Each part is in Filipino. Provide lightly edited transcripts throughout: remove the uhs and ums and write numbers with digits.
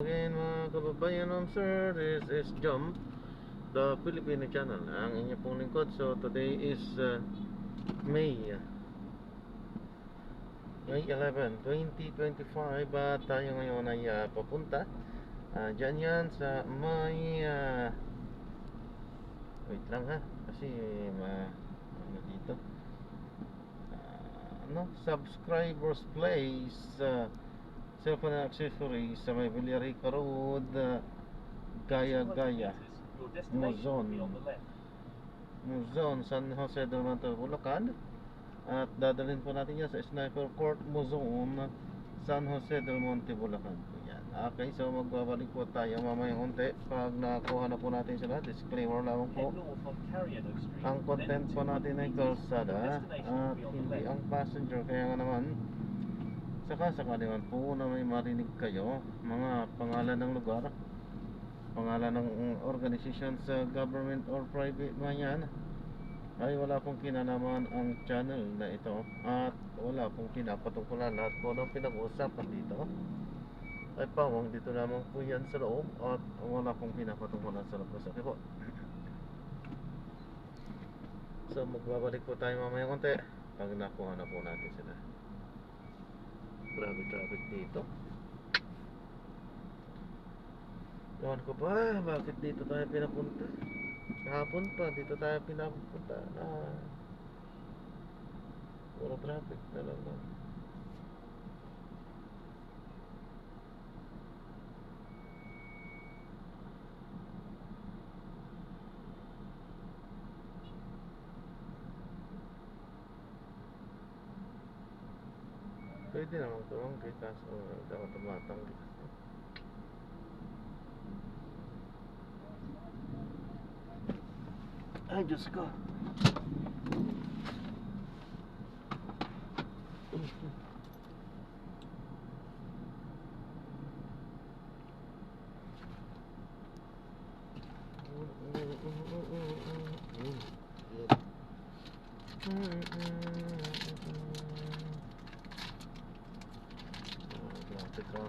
Again mga kababayan, sir, this is Jump, the Filipino channel, ang inyo pong lingkod. So today is May 11, 2025. At tayo ngayon ay papunta dyan yan sa may wait lang ha, kasi ano dito, subscribers place, cellphone accessories sa may Villarica Road, Gaya Muzon, San Jose del Monte, Bulacan. At dadalhin po natin yan sa Sniper Court Muzon, San Jose del Monte, Bulacan. Yan. Okay, so magbabalik po tayo mamayang unti pag nakuha na po natin sila. Disclaimer lamang po, ang content po natin ay kalsada at hindi ang passenger. Kaya nga naman, sakali man po na may marinig kayo mga pangalan ng lugar, pangalan ng organization sa government or private man yan, ay wala pong kinalaman ang channel na ito at wala pong pinapatungkulan. Lahat po ng pinag-uusapan dito ay pawang dito lamang po yan sa loob at wala pong pinapatungkulan sa loob. Okay po. So magbabalik po tayo mamaya konti pag nakuha na po natin sila. Grabe traffic dito. Ewan ko ba bakit dito tayo pinapunta. Kahapon pa dito tayo pinapunta na puro traffic talaga. Pwede naman tumanggi kaso dapat tumatanggi. Ay Diyos ko.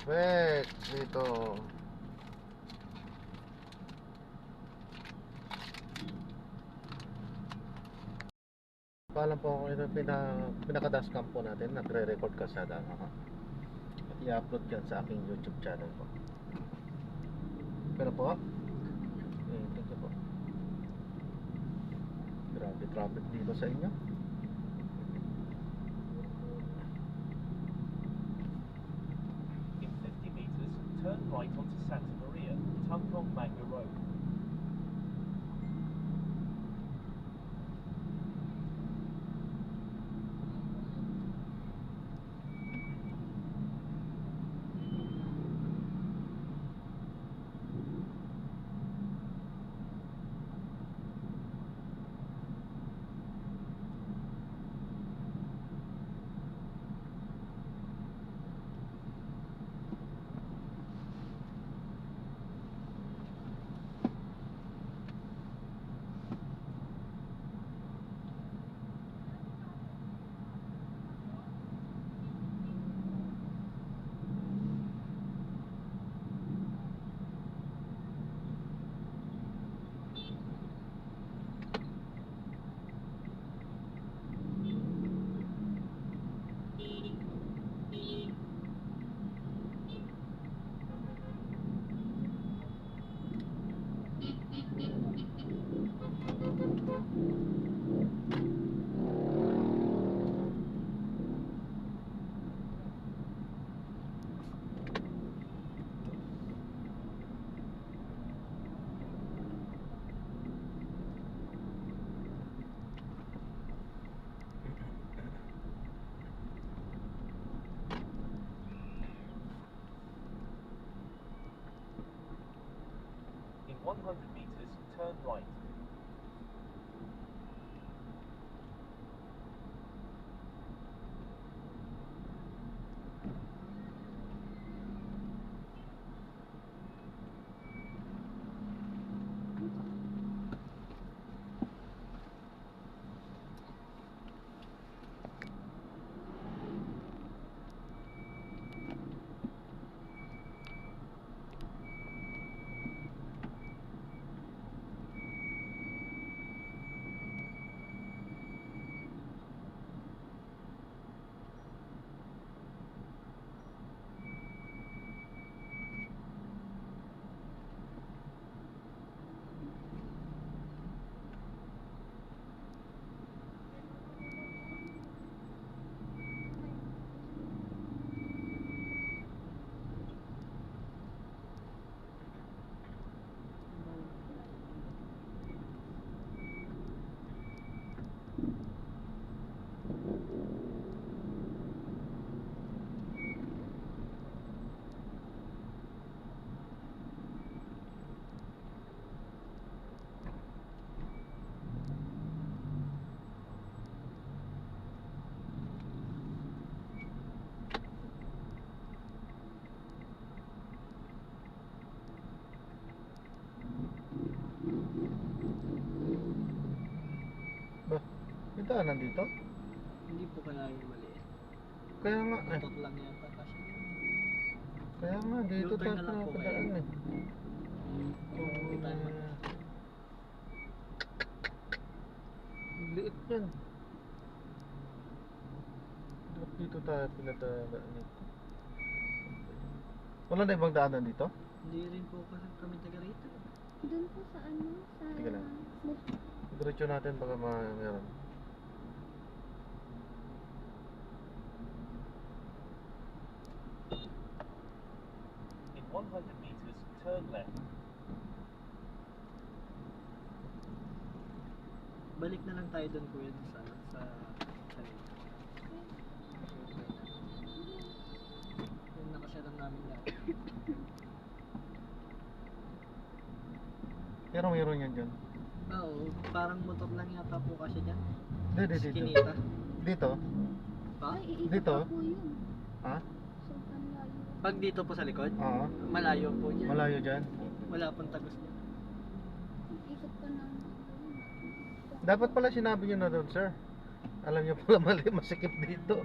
Traffic dito. Paalam po ako ito pinaka-dashcam po natin. Nagre-record kasada at i-upload yan sa aking YouTube channel po. Pero po thank you po. Grabe traffic dito sa inyo. In 50 meters, turn right onto Santa Maria, Tumpong Manga Road. In 100 meters, turn right. magdaanan dito? Hindi po kaya yung maliit. Kaya nga eh. Motor lang yata kasi. Kaya nga, dito U-turn tayo na lang po pinapadaan kayo. eh. Kung hindi tayo mag... Ang liit yan. Ba't dito tayo pinadaan ito? Wala na ibang daanan dito? Hindi rin po kasi kami taga rito. Doon po sa ano, sa... Sige lang. Diretso natin baka meron. In 100 meters, turn left. Balik na lang tayo doon kuya sa rito. Yung nakasarang namin dati. Pero mayroon yan dyan. Oo, parang motor lang yata po kasi dyan. Dito. Kinita. Dito? Pa? Ay, iikot Dito? pa po yun. Ha? Sobrang layo. Pag dito po sa likod, Oo. malayo po dyan. Malayo dyan. Wala pong tagos dyan. Ikot pa ng... Dapat pala sinabi nyo na doon, sir. Alam nyo pala mali, masikip dito.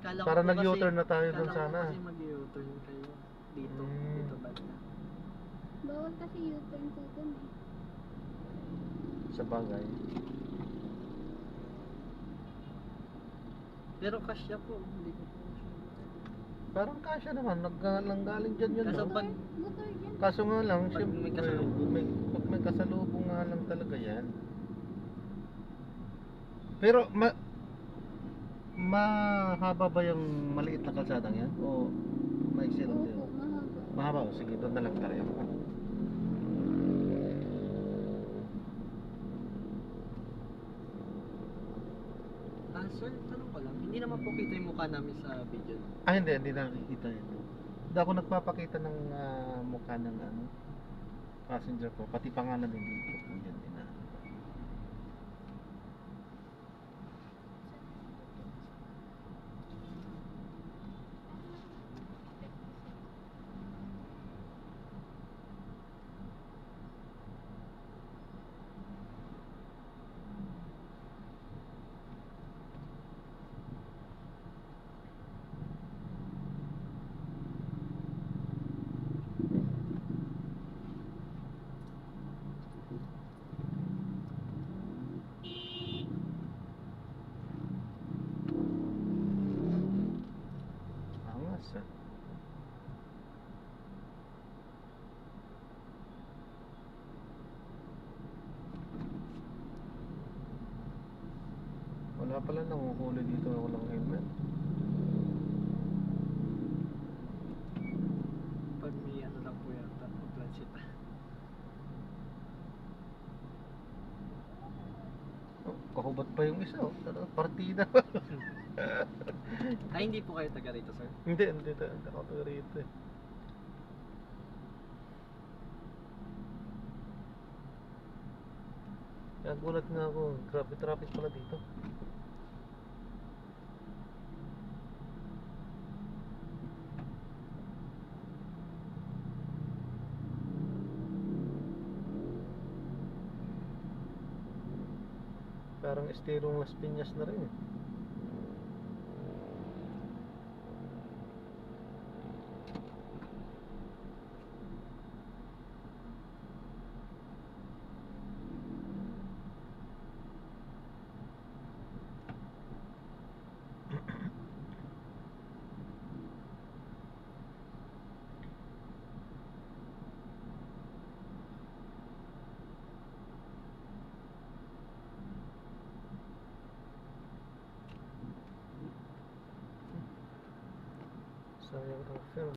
Kala ko Para po nag-U-turn kasi- na tayo doon kala ko sana. kasi mag-U-turn kayo dito. Hmm. Dito banda. Bawal kasi U-turn po dun eh. Sa bagay. Pero kasya po, hindi ko po sure. Parang kasya naman, nanggaling dyan yun. Kaso No? pag- Motor dyan. Kaso nga lang, Pag siyempre, may kasalubong. pag may kasalubong nga lang talaga yan. Pero, mahaba ba yung maliit na kalsadang yan? O maiksi lang din? Opo, mahaba. Mahaba, o sige, doon na lang tayo. Sir, tanong ko lang, hindi naman po kita yung mukha namin sa video. Ah, hindi nakikita yun. Hindi ako nagpapakita ng mukha ng passenger ko, pati pangalan din dito. Yan, angas ah. Wala pala nanguhuli dito na walang helmet. Pag may ano lang po yata, transit. Oh, kahubad pa yung isa, oh. Partida. Ay, hindi po kayo taga rito, sir? Hindi ako taga rito eh. Kaya gulat nga ako, grabe traffic pala dito. Parang estirong Las Piñas na rin eh. Sayang ang film.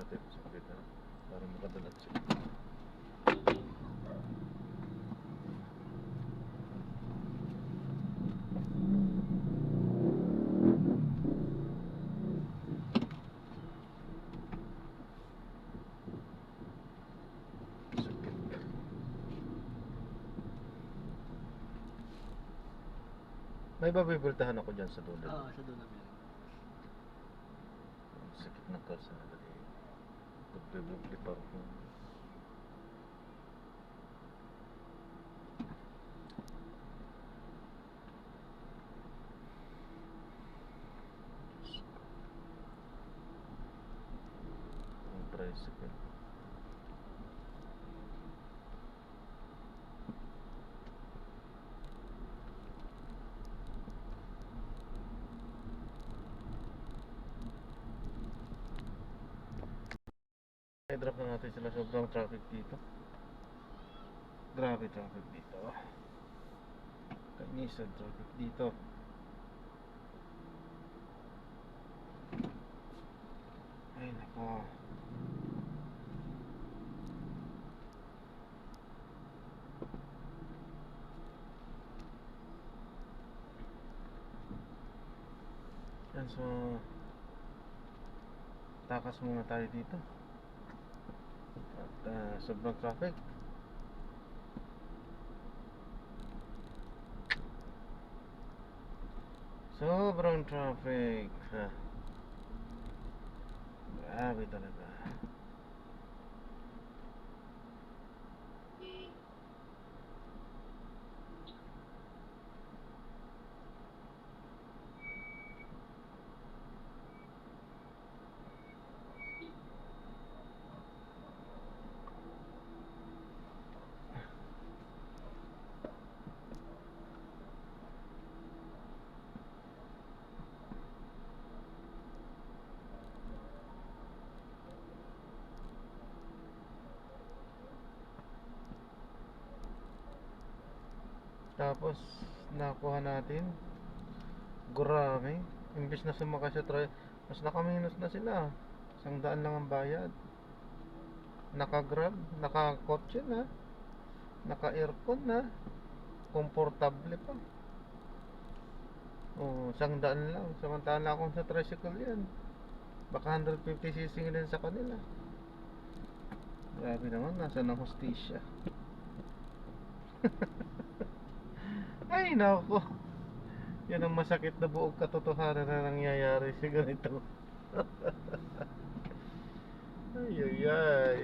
natin sa kita para makadalat siya. May babibultahan ako dyan sa dulo. Oo, sa doon na meron. Ang sakit ng kalsada eh. Bubli pa ako. Ang tricycle. I-drop na natin sila, sobrang traffic dito. Grabe traffic dito. Kanisan traffic dito. Ay nako. Yan, so takas muna tayo dito. At sobrang traffic. Sobrang traffic. Grabe talaga. Tapos nakuha natin. Grabe. Imbis na sumakay sa try, mas nakaminus na sila. 100 lang ang bayad. Naka-grab, naka-kotse na, naka-aircon na, komportable pa. Oh, 100 lang. Samantala kung sa tricycle yan, baka 150cc din sa kanila. Grabe naman, nasa ng hostisya. Ay nako. Yan ang masakit na buong katotohanan na nangyayari sa ganito. Ay ay ay.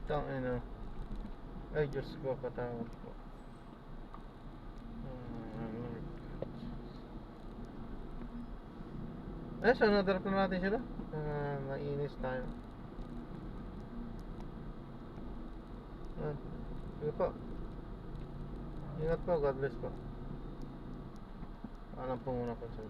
Tangina. Ay, Diyos ko, patawad po. Lord. Eh, saan na-drop na natin sila? Nainis tayo. Yan. Sige po. Ingat po. God bless po. Alam po muna po sa